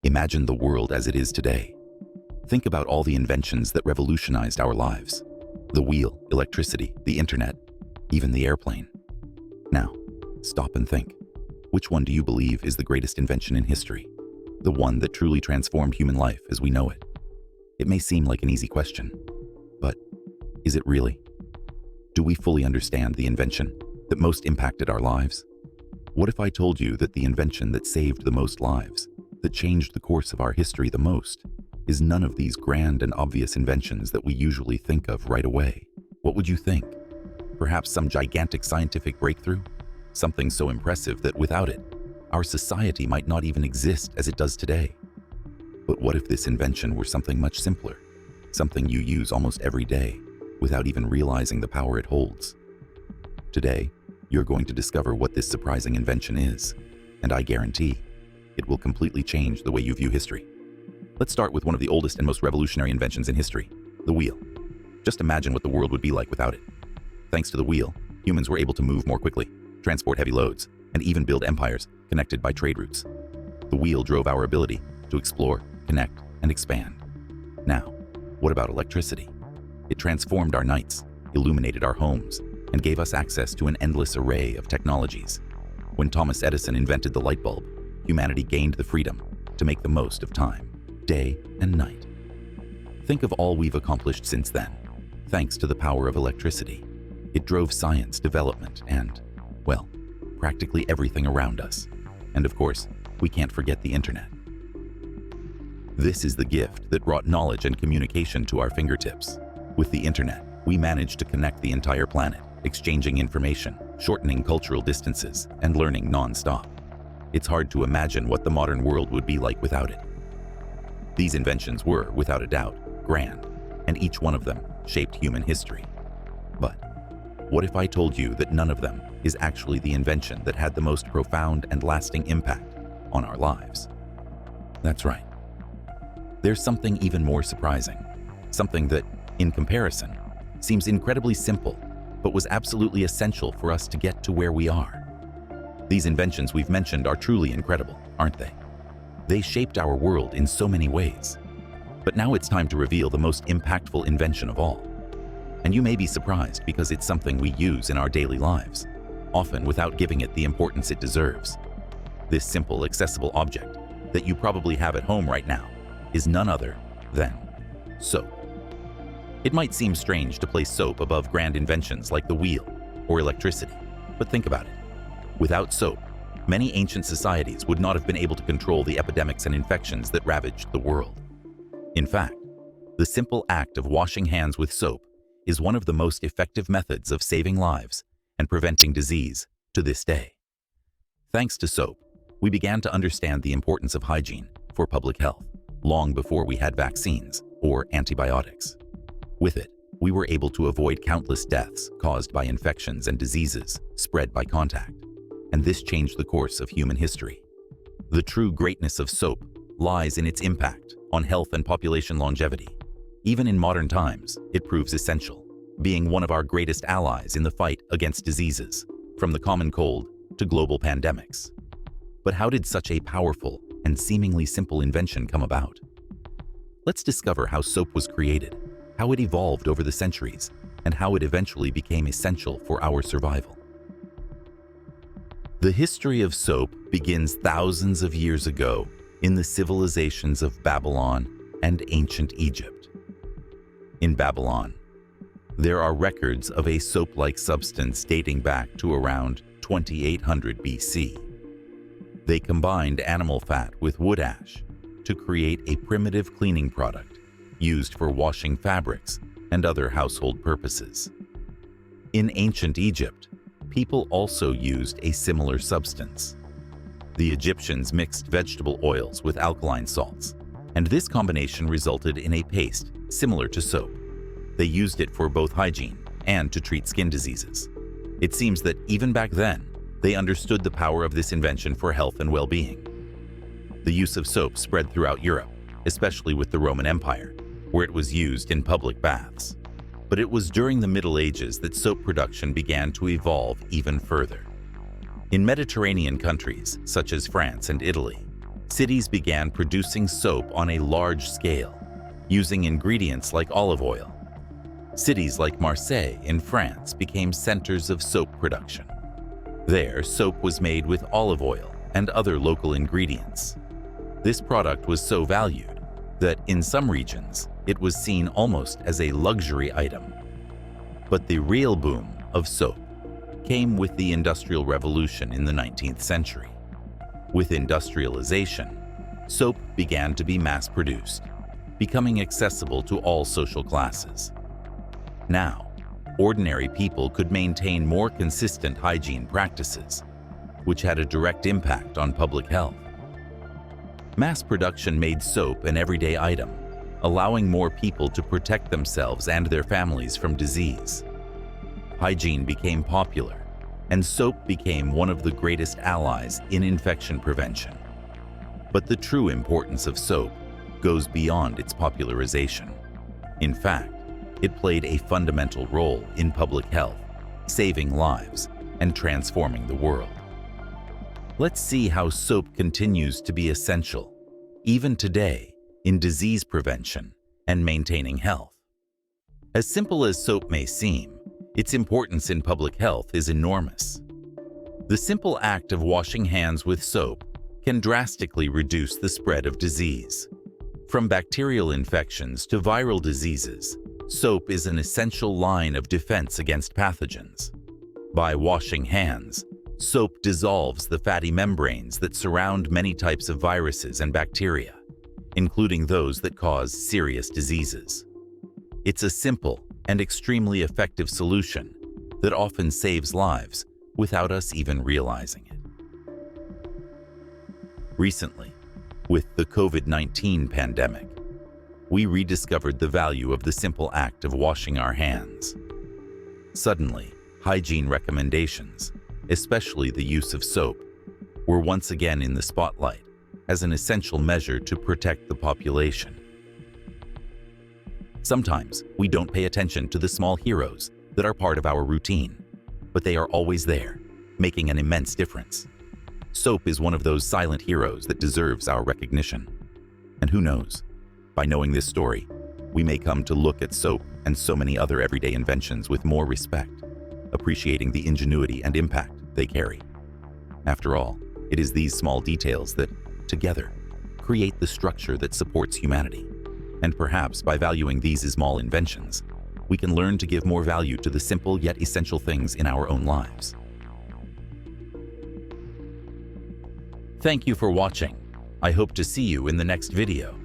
Imagine the world as it is today. Think about all the inventions that revolutionized our lives. The wheel, electricity, the internet, even the airplane. Now, stop and think. Which one do you believe is the greatest invention in history? The one that truly transformed human life as we know it? It may seem like an easy question, but is it really? Do we fully understand the invention that most impacted our lives? What if I told you that the invention that saved the most lives, that changed the course of our history the most, is none of these grand and obvious inventions that we usually think of right away? What would you think? Perhaps some gigantic scientific breakthrough? Something so impressive that without it, our society might not even exist as it does today. But what if this invention were something much simpler? Something you use almost every day, without even realizing the power it holds. Today, you're going to discover what this surprising invention is, and I guarantee it will completely change the way you view history. Let's start with one of the oldest and most revolutionary inventions in history, the wheel. Just imagine what the world would be like without it. Thanks to the wheel, humans were able to move more quickly, transport heavy loads, and even build empires connected by trade routes. The wheel drove our ability to explore, connect, and expand. Now, what about electricity? It transformed our nights, illuminated our homes, and gave us access to an endless array of technologies. When Thomas Edison invented the light bulb, humanity gained the freedom to make the most of time, day and night. Think of all we've accomplished since then, thanks to the power of electricity. It drove science, development, and, well, practically everything around us. And of course, we can't forget the internet. This is the gift that brought knowledge and communication to our fingertips. With the internet, we managed to connect the entire planet, exchanging information, shortening cultural distances, and learning non-stop. It's hard to imagine what the modern world would be like without it. These inventions were, without a doubt, grand, and each one of them shaped human history. But what if I told you that none of them is actually the invention that had the most profound and lasting impact on our lives? That's right. There's something even more surprising, something that, in comparison, seems incredibly simple, but was absolutely essential for us to get to where we are. These inventions we've mentioned are truly incredible, aren't they? They shaped our world in so many ways. But now it's time to reveal the most impactful invention of all. And you may be surprised because it's something we use in our daily lives, often without giving it the importance it deserves. This simple, accessible object that you probably have at home right now is none other than soap. It might seem strange to place soap above grand inventions like the wheel or electricity, but think about it. Without soap, many ancient societies would not have been able to control the epidemics and infections that ravaged the world. In fact, the simple act of washing hands with soap is one of the most effective methods of saving lives and preventing disease to this day. Thanks to soap, we began to understand the importance of hygiene for public health long before we had vaccines or antibiotics. With it, we were able to avoid countless deaths caused by infections and diseases spread by contact. And this changed the course of human history. The true greatness of soap lies in its impact on health and population longevity. Even in modern times, it proves essential, being one of our greatest allies in the fight against diseases, from the common cold to global pandemics. But how did such a powerful and seemingly simple invention come about? Let's discover how soap was created, how it evolved over the centuries, and how it eventually became essential for our survival. The history of soap begins thousands of years ago in the civilizations of Babylon and ancient Egypt. In Babylon, there are records of a soap-like substance dating back to around 2800 BC. They combined animal fat with wood ash to create a primitive cleaning product used for washing fabrics and other household purposes. In ancient Egypt, people also used a similar substance. The Egyptians mixed vegetable oils with alkaline salts, and this combination resulted in a paste similar to soap. They used it for both hygiene and to treat skin diseases. It seems that even back then, they understood the power of this invention for health and well-being. The use of soap spread throughout Europe, especially with the Roman Empire, where it was used in public baths. But it was during the Middle Ages that soap production began to evolve even further. In Mediterranean countries, such as France and Italy, cities began producing soap on a large scale, using ingredients like olive oil. Cities like Marseille in France became centers of soap production. There, soap was made with olive oil and other local ingredients. This product was so valued that in some regions, it was seen almost as a luxury item. But the real boom of soap came with the Industrial Revolution in the 19th century. With industrialization, soap began to be mass-produced, becoming accessible to all social classes. Now, ordinary people could maintain more consistent hygiene practices, which had a direct impact on public health. Mass production made soap an everyday item, allowing more people to protect themselves and their families from disease. Hygiene became popular, and soap became one of the greatest allies in infection prevention. But the true importance of soap goes beyond its popularization. In fact, it played a fundamental role in public health, saving lives and transforming the world. Let's see how soap continues to be essential, even today, in disease prevention and maintaining health. As simple as soap may seem, its importance in public health is enormous. The simple act of washing hands with soap can drastically reduce the spread of disease. From bacterial infections to viral diseases, soap is an essential line of defense against pathogens. By washing hands, soap dissolves the fatty membranes that surround many types of viruses and bacteria, including those that cause serious diseases. It's a simple and extremely effective solution that often saves lives without us even realizing it. Recently, with the COVID-19 pandemic, we rediscovered the value of the simple act of washing our hands. Suddenly, hygiene recommendations, especially the use of soap, were once again in the spotlight as an essential measure to protect the population. Sometimes we don't pay attention to the small heroes that are part of our routine, but they are always there, making an immense difference. Soap is one of those silent heroes that deserves our recognition. And who knows, by knowing this story, we may come to look at soap and so many other everyday inventions with more respect, appreciating the ingenuity and impact they carry. After all, it is these small details that, together, create the structure that supports humanity. And perhaps by valuing these small inventions, we can learn to give more value to the simple yet essential things in our own lives. Thank you for watching. I hope to see you in the next video.